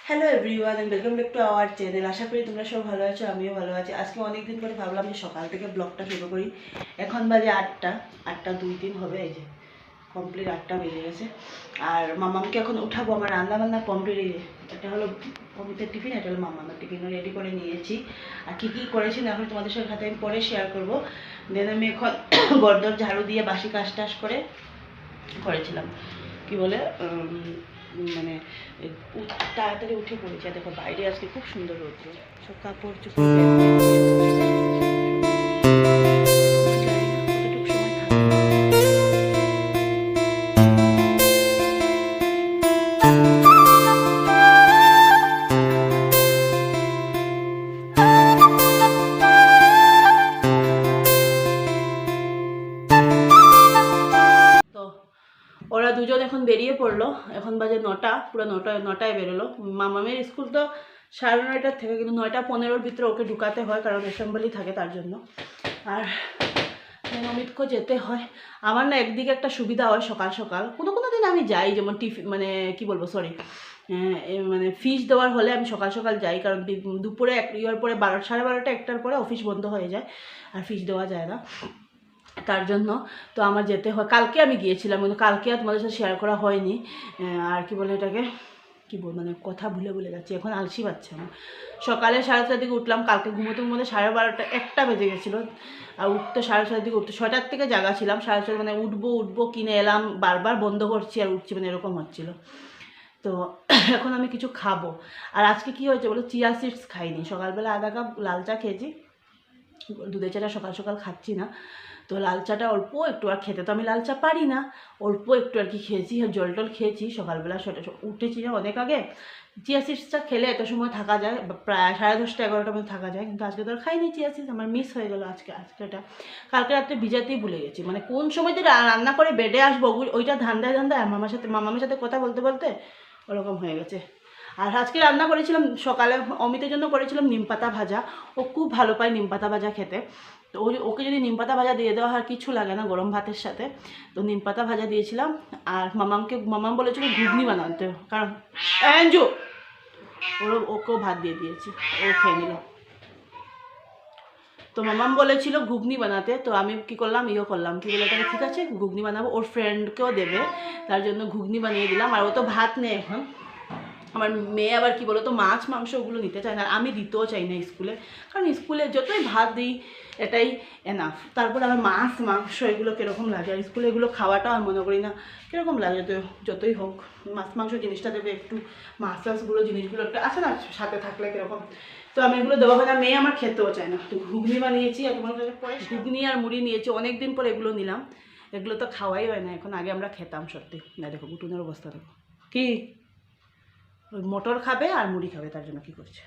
Hello everyone and welcome back to our channel. আশা করি তোমরা সব ভালো আছো, আমিও ভালো আছি। আজকে অনেকদিন পরে ভাবলাম যে সকাল থেকে ব্লগটা শুরু করি। এখন বাজে 8টা 2-3 হবে, এই যে কমপ্লিট 8টা বেজে গেছে। আর মামামকে এখন উঠাবো, আমার রান্না বান্না কমপ্লিট। এটা হলো অমিতের টিফিন, এটা হলো মামার টিফিনও রেডি করে নিয়েছি। আর কী কী করেছি না এখন তোমাদের সাথে আমি পরে শেয়ার করবো। দেন আমি এখন গর্দর ঝাড়ু দিয়ে বাসি কাজ টাজ করেছিলাম কি বলে মানে তাড়াতাড়ি উঠে পড়েছি। আর দেখো বাইরে আজকে খুব সুন্দর রৌদ্র, সব কাপড় চোপড় ওরা দুজন এখন বেরিয়ে পড়লো। এখন বাজে 9টা, পুরো 9টায় বেরোলো। মামামের স্কুল তো 9:30টার থেকে, কিন্তু 9:15-র ভিতরে ওকে ঢুকাতে হয়, কারণ অ্যাসেম্বলি থাকে তার জন্য। আর অমিতকেও যেতে হয়। আমার না একদিকে একটা সুবিধা হয়, সকাল সকাল কোনো দিন আমি যাই, যেমন টিফিন মানে কি বলবো সরি মানে ফিস দেওয়ার হলে আমি সকাল সকাল যাই, কারণ দুপুরে ইয়ার পরে 12:30 1টার পরে অফিস বন্ধ হয়ে যায় আর ফিস দেওয়া যায় না, তার জন্য তো আমার যেতে হয়। কালকে আমি গিয়েছিলাম, কিন্তু কালকে আর তোমাদের সাথে শেয়ার করা হয়নি। আর কি বলে এটাকে কী বল, মানে কথা ভুলে যাচ্ছি, এখন আলসি পাচ্ছে আমার। সকালে 7:30 দিকে উঠলাম, কালকে ঘুমোতে 12:30 1টা বেজে গেছিলো। আর উঠতে 7:30 দিকে উঠতে 6টার থেকে জাগা ছিলাম। 7:30 মানে উঠবো কিনে এলাম, বারবার বন্ধ করছি আর উঠছি, মানে এরকম হচ্ছিল। তো এখন আমি কিছু খাবো। আর আজকে কি হয়েছে বলো, চিয়া সিডস খাইনি। সকালবেলা আধা কাপ লাল চা খেয়েছি, দুধের চাটা সকাল সকাল খাচ্ছি না, তো লাল চাটা অল্প একটু, আর খেতে তো আমি লাল চা পারি না, অল্প একটু আর কি খেয়েছি। জল টল খেয়েছি সকালবেলা, উঠেছি অনেক আগে। চিয়া সিডসটা খেলে এত সময় থাকা যায়, প্রায় 10:30 11টার মধ্যে থাকা যায়, কিন্তু আজকে তো আর খাইনি চিয়া সিডস, আমার মিস হয়ে গেলো আজকেটা। কালকে রাত্রে ভিজাতেই ভুলে গেছি, মানে কোন সময় যে রান্না করে বেডে আসবো ওইটা ধান্দায় মামামের সাথে কথা বলতে বলতে ওরকম হয়ে গেছে। আর আজকে রান্না করেছিলাম সকালে, অমিতের জন্য করেছিলাম নিমপাতা ভাজা। ও খুব ভালো পায় নিমপাতা ভাজা খেতে, তো ওকে যদি নিমপাতা ভাজা দিয়ে দেওয়া হয় কিছু লাগে না গরম ভাতের সাথে, তো নিমপাতা ভাজা দিয়েছিলাম। আর মামাম বলেছিল ঘুগনি বানাতে, কারণ অ্যাঞ্জু ওকেও ভাত দিয়ে দিয়েছি, ও খেয়ে নিল। তো মামাম বলেছিল ঘুগনি বানাতে, তো আমি কি করলাম করলাম কি বলে তাহলে ঠিক আছে ঘুগনি বানাবো, ওর ফ্রেন্ডকেও দেবে, তার জন্য ঘুগনি বানিয়ে দিলাম। আর ও তো ভাত নেই এখন। আমার মেয়ে আবার কি বলো তো, মাছ মাংস ওগুলো নিতে চায় না, আমি দিতেও চাই না স্কুলে, কারণ স্কুলে যতই ভাত দিই এটাই এনাফ। তারপর আমার মাছ মাংস এগুলো কীরকম লাগে, আর স্কুলে এগুলো খাওয়াটাও আমি মনে করি না কীরকম লাগে, যতই হোক মাছ মাংস জিনিসটা দেবে একটু, মাছ টাছগুলো জিনিসগুলো একটা আছে না সাথে থাকলে কীরকম, তো আমি এগুলো দেওয়া হয় না। মেয়ে আমার খেতেও চায় না। তো ঘুগনি বানিয়েছি, আর তোমার কাছে পরে ঘুগনি আর মুড়ি নিয়েছি, অনেক দিন পর এগুলো নিলাম। এগুলো তো খাওয়াই হয় না এখন, আগে আমরা খেতাম সত্যি। না দেখো গুটুনের অবস্থা দেখো, কি ওই মটর খাবে আর মুড়ি খাবে, তার জন্য কী করছে।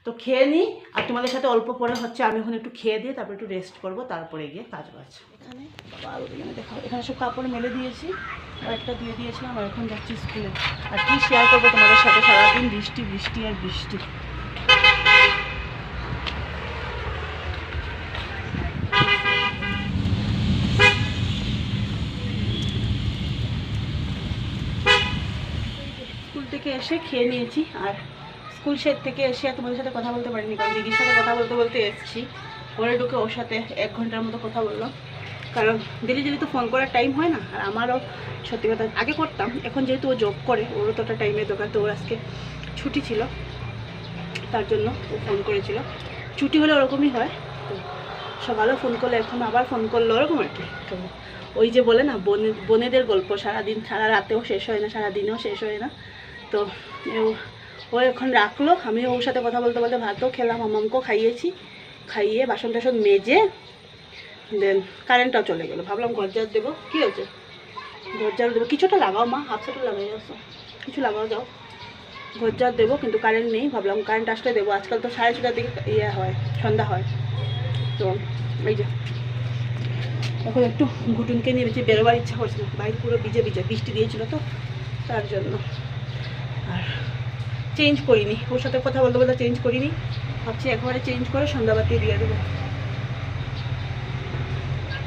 তো খেয়ে নিই, আর তোমাদের সাথে অল্প পরে হচ্ছে আমি এখন একটু খেয়ে দিয়ে তারপরে একটু রেস্ট করবো, তারপরে গিয়ে কাজ বাজ। এখানে দেখো, এখানে সব কাপড় মেলে দিয়েছি, আর একটা দিয়ে দিয়েছিলাম, আর এখন যাচ্ছি স্কুলে। আর কি শেয়ার করবো তোমাদের সাথে, সারাদিন বৃষ্টি বৃষ্টি আর বৃষ্টি। স্কুল থেকে এসে খেয়ে নিয়েছি, আর স্কুল শেড থেকে এসে তোমাদের সাথে কথা বলতে পারিনি, কারণ দিদির সাথে কথা বলতে এসেছি। পরে ঢুকে ওর সাথে 1 ঘন্টার মতো কথা বললাম, কারণ দিদি তো ফোন করার টাইম হয় না। আর আমারও সত্যি কথা আগে করতাম, এখন যেহেতু ও জব করে, ওরও তো একটা টাইমের দরকার, তো ওর আজকে ছুটি ছিল, তার জন্য ও ফোন করেছিল। ছুটি হলে ওরকমই হয়, তো সকালেও ফোন করলো, এখন আবার ফোন করলো, ওরকম আর কি। তো ওই যে বলে না বোনেদের গল্প, সারাদিন সারা রাতেও শেষ হয় না, সারাদিনেও শেষ হয় না। তো ও এখন রাখলো, আমি ওর সাথে কথা বলতে ভাতও খেলাম, মামামকেও খাইয়ে বাসন টাসন মেজে দেন কারেন্টটাও চলে গেলো। ভাবলাম ঘরঝাড় দেবো, কী হয়েছে ঘরঝাড় দেবো, কিছুটা লাগাও মা, হাফ সাটা লাগাই আসো, কিছু লাগাও যাও, ঘরঝাড় দেবো, কিন্তু কারেন্ট নেই। ভাবলাম কারেন্ট আসলে দেবো, আজকাল তো 6:30টার দিকে হয়, সন্ধ্যা হয়। তো এই যে এখন একটু ঘুটুনকে নিয়ে বেরোবার ইচ্ছা করছে না, বাইরে পুরো ভিজে বৃষ্টি দিয়েছিল তো, তার জন্য। আর চেঞ্জ করিনি, ওর সাথে কথা বলতে চেঞ্জ করিনি, ভাবছি একবারে চেঞ্জ করে সন্ধ্যাবাতি দিয়ে দেবো।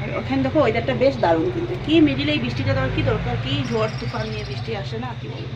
আর ওখানে দেখো ওয়েদারটা বেশ দারুণ, কিন্তু কি মিডিলে এই বৃষ্টিটা দেওয়ার কী দরকার, কি ঝড় তুফান নিয়ে বৃষ্টি আসে না, কি বলবো।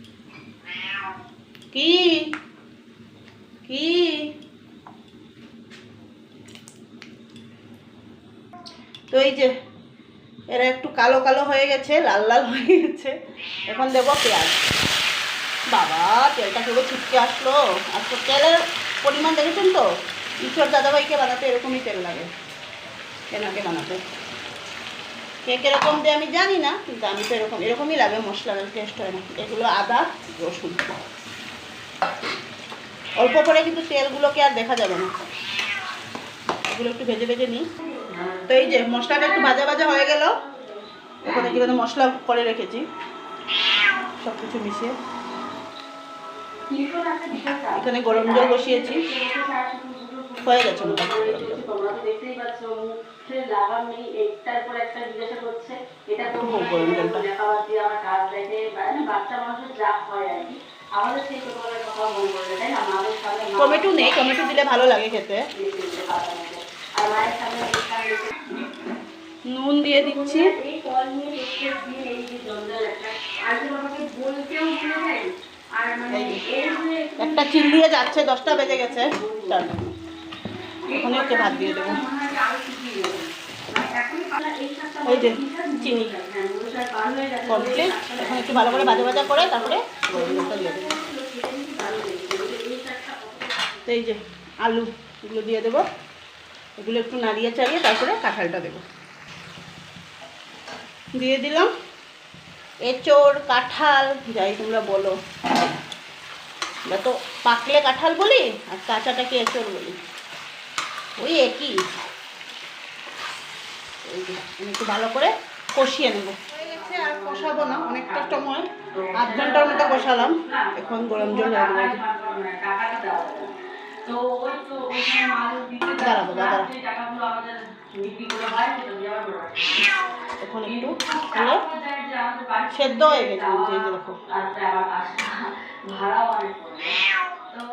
কি কি তো এই যে এরা একটু কালো কালো হয়ে গেছে, লাল লাল হয়ে গেছে। এখন দেবো পেঁয়াজ। বাবা তেলটা পুরো ছিটকে আসলো। আর তো তেলের পরিমাণ দেখেছেন তো, ঈশ্বর দাদাভাইকে বানাতে এরকমই তেল লাগে, এনাকে বানাতে। কে কীরকম দিয়ে আমি জানি না, কিন্তু আমি তো এরকমই লাগে, মশলার টেস্ট হয় না। এগুলো আদা রসুন অল্প করে, কিন্তু তেলগুলোকে আর দেখা যাবে না। এগুলো একটু ভেজে ভেজে নিই। তো এই যে মশলাটা একটু ভাজা ভাজা হয়ে গেল। এখন এগুলো মশলা করে রেখেছি সব কিছু মিশিয়ে। এখানে গরম জল বসিয়েছি, হয়ে গেছে টমেটো নেই, টমেটো দিলে ভালো লাগে খেতে। নুন দিয়ে দিচ্ছি। একটা চিল্লিয়ে যাচ্ছে, 10টা বেজে গেছে। ওখানে ওকে ভাত দিয়ে দেবো। এই যে চিনি কমপ্লিট। এখন একটু ভালো করে ভাজা ভাজা করে তারপরে দিয়ে দেবো। তো এই যে আলু এগুলো দিয়ে দেবো। এগুলো একটু নাড়িয়ে চাড়িয়ে তারপরে কাঁঠালটা দেবো। দিয়ে দিলাম এঁচোড়, কাঁঠাল, যাই তোমরা বলো। আমরা তো পাকলে কাঁঠাল বলি, আর কাঁচাটাকে এঁচোড় বলি, ওই একই। একটু ভালো করে কষিয়ে নেব। হয়ে গেছে, আর কষাবো না, অনেকটা সময়, 8 ঘন্টার মতো কষালাম। এখন গরম জল দাঁড়াবো। এখন একটু সেদ্ধ হয়ে গেছে, এই যে দেখো।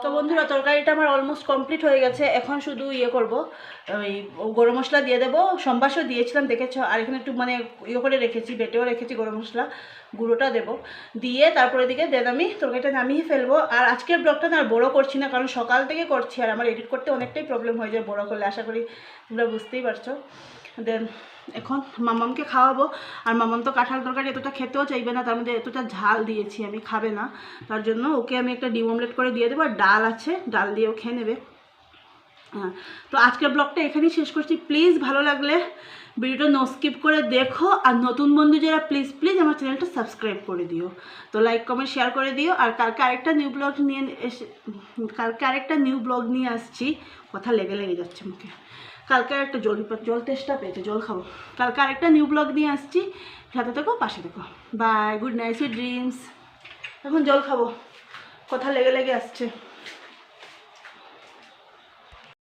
তো বন্ধুরা তরকারিটা আমার অলমোস্ট কমপ্লিট হয়ে গেছে। এখন শুধু ইয়ে করব, ওই গরম মশলা দিয়ে দেবো। সম্বাসও দিয়েছিলাম দেখেছো। আর এখানে একটু মানে ইয়ে করে রেখেছি, বেটেও রেখেছি গরম মশলা, গুঁড়োটা দেবো। দিয়ে তারপরে দিকে দেন আমি তরকারিটা নামিয়ে ফেলবো। আর আজকের ব্লগটা না আর বড়ো করছি না, কারণ সকাল থেকে করছি আর আমার এডিট করতে অনেকটাই প্রবলেম হয়ে যায় বড়ো করলে। আশা করি তোমরা বুঝতেই পারছো। দেন এখন মামামকে খাওয়াবো। আর মামাম তো কাঁঠাল তরকারি এতটা খেতেও চাইবে না, তার মধ্যে এতটা ঝাল দিয়েছি, আমি খাবে না। তার জন্য ওকে আমি একটা ডিম অমলেট করে দিয়ে দেবো। আর ডাল আছে, ডাল দিয়েও খেয়ে নেবে। হ্যাঁ, তো আজকের ব্লগটা এখানেই শেষ করছি। প্লিজ ভালো লাগলে ভিডিওটা নো স্কিপ করে দেখো। আর নতুন বন্ধু যারা, প্লিজ প্লিজ আমার চ্যানেলটা সাবস্ক্রাইব করে দিও। তো লাইক কমেন্ট শেয়ার করে দিও। আর কালকে আরেকটা নিউ ব্লগ নিয়ে আসছি। কথা লেগে যাচ্ছে মুখে। কালকে একটা জল তেষ্টা পেয়েছে, জল খাবো। কালকে আরেকটা নিউ ব্লগ নিয়ে আসছি, সাথে থেকো, পাশে থেকো। Bye, good night, sweet dreams. এখন জল খাবো, কথা লেগে আসছে।